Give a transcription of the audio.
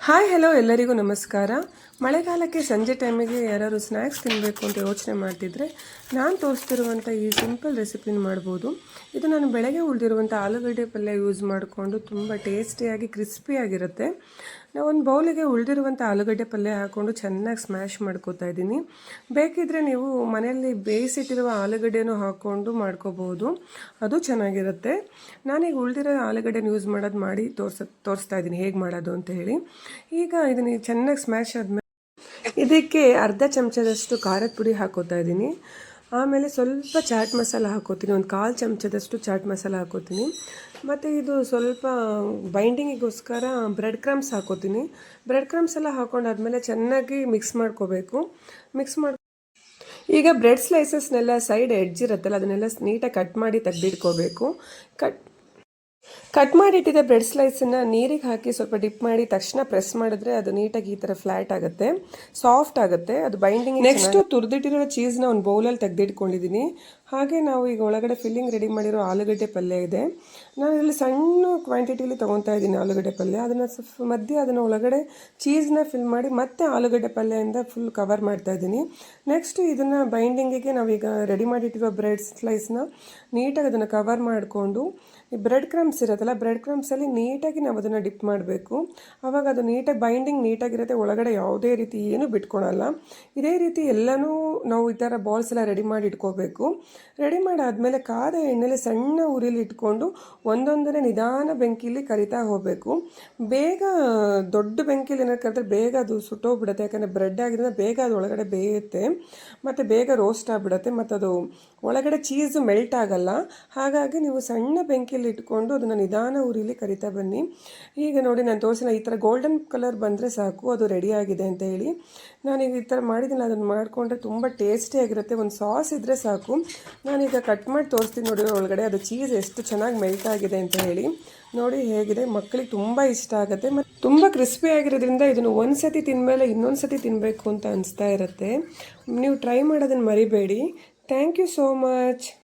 Hi hello ಎಲ್ಲರಿಗೂ ನಮಸ್ಕಾರ. ಮಳೆಗಾಲಕ್ಕೆ ಸಂಜೆ ಟೈಮಿಗೆ ಯಾರಾದ್ರು ಸ್ನ್ಯಾಕ್ಸ್ ತಿನ್ನಬೇಕು ಅಂತ ಯೋಚನೆ ಮಾಡ್ತಿದ್ರೆ ನಾನು ತೋರಿಸ್ತಿರುವಂಥ ಈ ಸಿಂಪಲ್ ರೆಸಿಪಿನ ಮಾಡ್ಬೋದು. ಇದು ನಾನು ಬೆಳಗ್ಗೆ ಉಳಿದಿರುವಂಥ ಆಲೂಗಡ್ಡೆ ಪಲ್ಯ ಯೂಸ್ ಮಾಡಿಕೊಂಡು ತುಂಬ ಟೇಸ್ಟಿಯಾಗಿ ಕ್ರಿಸ್ಪಿಯಾಗಿರುತ್ತೆ. ನಾವು ಒಂದು ಬೌಲಿಗೆ ಉಳಿದಿರುವಂಥ ಆಲೂಗಡ್ಡೆ ಪಲ್ಯ ಹಾಕ್ಕೊಂಡು ಚೆನ್ನಾಗಿ ಸ್ಮ್ಯಾಶ್ ಮಾಡ್ಕೋತಾ ಇದ್ದೀನಿ. ಬೇಕಿದ್ದರೆ ನೀವು ಮನೆಯಲ್ಲಿ ಬೇಯಿಸಿಟ್ಟಿರುವ ಆಲೂಗಡ್ಡೆನೂ ಹಾಕ್ಕೊಂಡು ಮಾಡ್ಕೋಬೋದು, ಅದು ಚೆನ್ನಾಗಿರುತ್ತೆ. ನಾನೀಗ ಉಳಿದಿರೋ ಆಲೂಗಡ್ಡೆನ ಯೂಸ್ ಮಾಡಿ ತೋರಿಸ್ತಾ ಇದ್ದೀನಿ ಹೇಗೆ ಮಾಡೋದು ಅಂತ ಹೇಳಿ. ಈಗ ಇದನ್ನು ಚೆನ್ನಾಗಿ ಸ್ಮ್ಯಾಶ್ ಆದಮೇಲೆ ಇದಕ್ಕೆ ಅರ್ಧ ಚಮಚದಷ್ಟು ಖಾರದ ಪುಡಿ ಹಾಕೋತಾ ಇದ್ದೀನಿ. ಆಮೇಲೆ ಸ್ವಲ್ಪ ಚಾಟ್ ಮಸಾಲ ಹಾಕೋತೀನಿ, ಒಂದು 1/4 ಚಮಚದಷ್ಟು ಚಾಟ್ ಮಸಾಲ ಹಾಕೋತೀನಿ. ಮತ್ತು ಇದು ಸ್ವಲ್ಪ ಬೈಂಡಿಂಗಿಗೋಸ್ಕರ ಬ್ರೆಡ್ ಕ್ರಮ್ಸ್ ಹಾಕೋತೀನಿ. ಬ್ರೆಡ್ ಕ್ರಮ್ಸ್ ಎಲ್ಲ ಹಾಕೊಂಡಾದ್ಮೇಲೆ ಚೆನ್ನಾಗಿ ಮಿಕ್ಸ್ ಮಾಡ್ಕೋಬೇಕು. ಈಗ ಬ್ರೆಡ್ ಸ್ಲೈಸಸ್ನೆಲ್ಲ ಸೈಡ್ ಎಡ್ಜ್ ಇರುತ್ತಲ್ಲ ಅದನ್ನೆಲ್ಲ ನೀಟಾಗಿ ಕಟ್ ಮಾಡಿ ತೆಗೆದಿಟ್ಕೋಬೇಕು. ಕಟ್ ಮಾಡಿಟ್ಟಿದ್ದ ಬ್ರೆಡ್ ಸ್ಲೈಸನ್ನು ನೀರಿಗೆ ಹಾಕಿ ಸ್ವಲ್ಪ ಡಿಪ್ ಮಾಡಿ ತಕ್ಷಣ ಪ್ರೆಸ್ ಮಾಡಿದ್ರೆ ಅದು ನೀಟಾಗಿ ಈ ಥರ ಫ್ಲ್ಯಾಟ್ ಆಗುತ್ತೆ, ಸಾಫ್ಟ್ ಆಗುತ್ತೆ, ಅದು ಬೈಂಡಿಂಗ್. ನೆಕ್ಸ್ಟು ತುರಿದಿಟ್ಟಿರೋ ಚೀಸ್ನ ಒಂದು ಬೌಲಲ್ಲಿ ತೆಗೆದಿಟ್ಕೊಂಡಿದ್ದೀನಿ. ಹಾಗೆ ನಾವು ಈಗ ಒಳಗಡೆ ಫಿಲ್ಲಿಂಗ್ ರೆಡಿ ಮಾಡಿರೋ ಆಲೂಗಡ್ಡೆ ಪಲ್ಯ ಇದೆ. ನಾನು ಇಲ್ಲಿ ಸಣ್ಣ ಕ್ವಾಂಟಿಟಿಲಿ ತೊಗೊತಾ ಇದ್ದೀನಿ ಆಲೂಗಡ್ಡೆ ಪಲ್ಯ. ಅದನ್ನು ಒಳಗಡೆ ಚೀಸ್ನ ಫಿಲ್ ಮಾಡಿ ಮತ್ತೆ ಆಲೂಗಡ್ಡೆ ಪಲ್ಯದಿಂದ ಫುಲ್ ಕವರ್ ಮಾಡ್ತಾ ಇದ್ದೀನಿ. ನೆಕ್ಸ್ಟ್ ಇದನ್ನು ಬೈಂಡಿಂಗಿಗೆ ನಾವೀಗ ರೆಡಿ ಮಾಡಿಟ್ಟಿರೋ ಬ್ರೆಡ್ ಸ್ಲೈಸ್ನ ನೀಟಾಗಿ ಅದನ್ನು ಕವರ್ ಮಾಡಿಕೊಂಡು ಈ ಬ್ರೆಡ್ ಕ್ರಮ್ಸ್ ಇರುತ್ತಲ್ಲ, ಬ್ರೆಡ್ ಕ್ರಮ್ಸಲ್ಲಿ ನೀಟಾಗಿ ನಾವು ಅದನ್ನು ಡಿಪ್ ಮಾಡಬೇಕು. ಆವಾಗ ಅದು ನೀಟಾಗಿ ಬೈಂಡಿಂಗ್ ನೀಟಾಗಿರುತ್ತೆ, ಒಳಗಡೆ ಯಾವುದೇ ರೀತಿ ಏನೂ ಬಿಟ್ಕೊಳಲ್ಲ. ಇದೇ ರೀತಿ ಎಲ್ಲನೂ ನಾವು ಈ ಥರ ಬಾಲ್ಸ್ ಎಲ್ಲ ರೆಡಿ ಮಾಡಿ ಇಟ್ಕೋಬೇಕು. ರೆಡಿ ಮಾಡಾದಮೇಲೆ ಕಾದ ಎಣ್ಣೆಲೆ ಸಣ್ಣ ಉರಿಲಿ ಇಟ್ಕೊಂಡು ಒಂದೊಂದನೇ ನಿಧಾನ ಬೆಂಕಿಲಿ ಕರಿತಾ ಹೋಗಬೇಕು. ಬೇಗ ದೊಡ್ಡ ಬೆಂಕಿಲಿ ಏನಾದ್ರು ಕರೆದ್ರೆ ಬೇಗ ಅದು ಸುಟ್ಟೋಗ್ಬಿಡುತ್ತೆ, ಯಾಕಂದರೆ ಬ್ರೆಡ್ ಆಗಿರೋದ್ರಿಂದ ಬೇಗ ಅದು ಒಳಗಡೆ ಬೇಯುತ್ತೆ ಮತ್ತು ಬೇಗ ರೋಸ್ಟ್ ಆಗಿಬಿಡುತ್ತೆ, ಮತ್ತು ಅದು ಒಳಗಡೆ ಚೀಸು ಮೆಲ್ಟ್ ಆಗಲ್ಲ. ಹಾಗಾಗಿ ನೀವು ಸಣ್ಣ ಬೆಂಕಿಲಿ ಇಟ್ಕೊಂಡು ಅದನ್ನು ನಿಧಾನ ಉರಿಲಿ ಕರಿತಾ ಬನ್ನಿ. ಈಗ ನೋಡಿ ನಾನು ತೋರಿಸಿಲ್ಲ, ಈ ಥರ ಗೋಲ್ಡನ್ ಕಲರ್ ಬಂದರೆ ಸಾಕು, ಅದು ರೆಡಿಯಾಗಿದೆ ಅಂತ ಹೇಳಿ. ನಾನೀಗ ಈ ಥರ ಮಾಡಿದ್ದೀನಿ, ಅದನ್ನು ಮಾಡಿಕೊಂಡ್ರೆ ತುಂಬ ಟೇಸ್ಟಿಯಾಗಿರುತ್ತೆ. ಒಂದು ಸಾಸ್ ಇದ್ದರೆ ಸಾಕು. ನಾನೀಗ ಕಟ್ ಮಾಡಿ ತೋರಿಸ್ತೀನಿ ನೋಡಿ ಒಳಗಡೆ ಅದು ಚೀಸ್ ಎಷ್ಟು ಚೆನ್ನಾಗಿ ಮೆಲ್ಟ್ ಆಗಿದೆ ಅಂತ ಹೇಳಿ. ನೋಡಿ ಹೇಗಿದೆ, ಮಕ್ಕಳಿಗೆ ತುಂಬ ಇಷ್ಟ ಆಗುತ್ತೆ ಮತ್ತು ತುಂಬ ಕ್ರಿಸ್ಪಿ ಆಗಿರೋದ್ರಿಂದ ಇದನ್ನು ಒಂದು ಸತಿ ತಿಂದಮೇಲೆ ಇನ್ನೊಂದು ಸತಿ ತಿನ್ನಬೇಕು ಅಂತ ಅನಿಸ್ತಾ ಇರುತ್ತೆ. ನೀವು ಟ್ರೈ ಮಾಡೋದನ್ನು ಮರಿಬೇಡಿ. Thank you so much.